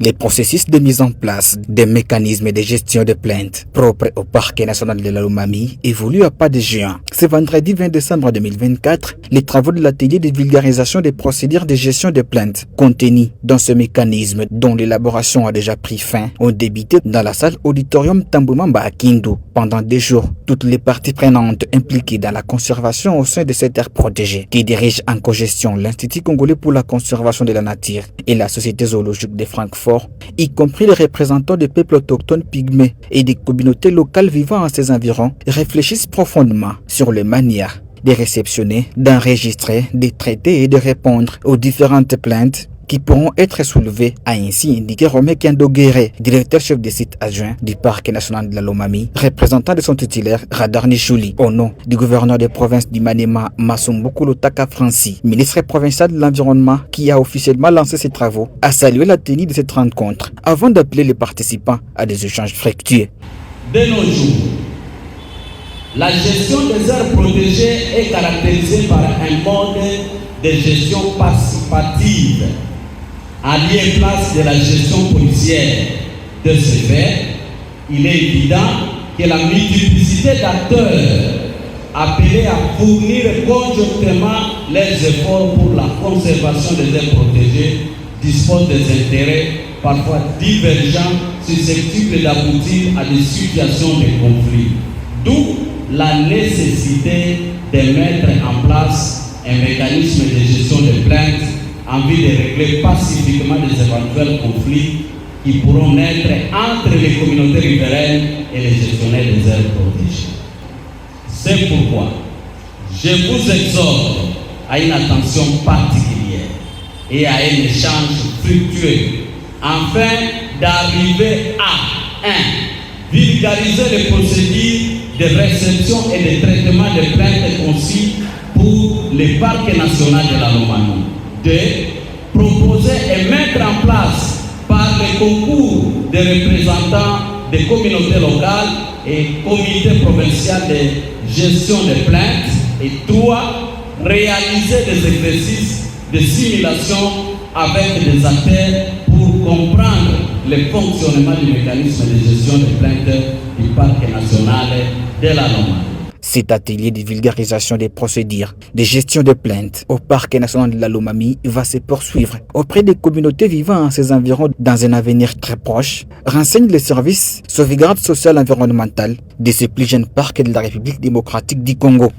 Les processus de mise en place des mécanismes de gestion de plaintes propres au parquet national de la Lomami évoluent à pas de géant. Ce vendredi 20 décembre 2024, les travaux de l'atelier de vulgarisation des procédures de gestion de plaintes contenus dans ce mécanisme dont l'élaboration a déjà pris fin ont débuté dans la salle auditorium Tamboumamba à Kindu. Pendant 2 jours, toutes les parties prenantes impliquées dans la conservation au sein de cette aire protégée qui dirige en cogestion l'Institut congolais pour la conservation de la nature et la Société zoologique de Francfort, y compris les représentants des peuples autochtones pygmées et des communautés locales vivant à ces environs, réfléchissent profondément sur les manières de réceptionner, d'enregistrer, de traiter et de répondre aux différentes plaintes qui pourront être soulevées, a ainsi indiqué Romain Kiandoguéré, directeur-chef des sites adjoints du parc national de la Lomami, représentant de son titulaire Radar Nichouli, au nom du gouverneur de province du Maniema Masumbuku Lutaka Franci, ministre provincial de l'environnement qui a officiellement lancé ses travaux, a salué la tenue de cette rencontre avant d'appeler les participants à des échanges fructueux. De nos jours, la gestion des aires protégées est caractérisée par un mode de gestion participative allié place de la gestion policière. De ce fait, il est évident que la multiplicité d'acteurs appelés à fournir conjointement leurs efforts pour la conservation des aires protégées disposent des intérêts parfois divergents susceptibles d'aboutir à des situations de conflit. D'où la nécessité de mettre en place un mécanisme de gestion des plaintes en vue de régler pacifiquement les éventuels conflits qui pourront naître entre les communautés riveraines et les gestionnaires des aires protégées. C'est pourquoi je vous exhorte à une attention particulière et à un échange fructueux afin d'arriver à 1. Vulgariser les procédures de réception et de traitement des plaintes conçues pour le parc national de la Lomami. 2. Proposer et mettre en place par le concours des représentants des communautés locales et comités provinciaux de gestion des plaintes. Et 3. Réaliser des exercices de simulation avec des acteurs pour comprendre le fonctionnement du mécanisme de gestion des plaintes du parc national de la Lomami. Cet atelier de vulgarisation des procédures de gestion de plaintes au parc national de la Lomami va se poursuivre auprès des communautés vivant à ces environs dans un avenir très proche, renseigne les services sauvegarde sociale environnementale de ce plus jeune parc de la République démocratique du Congo.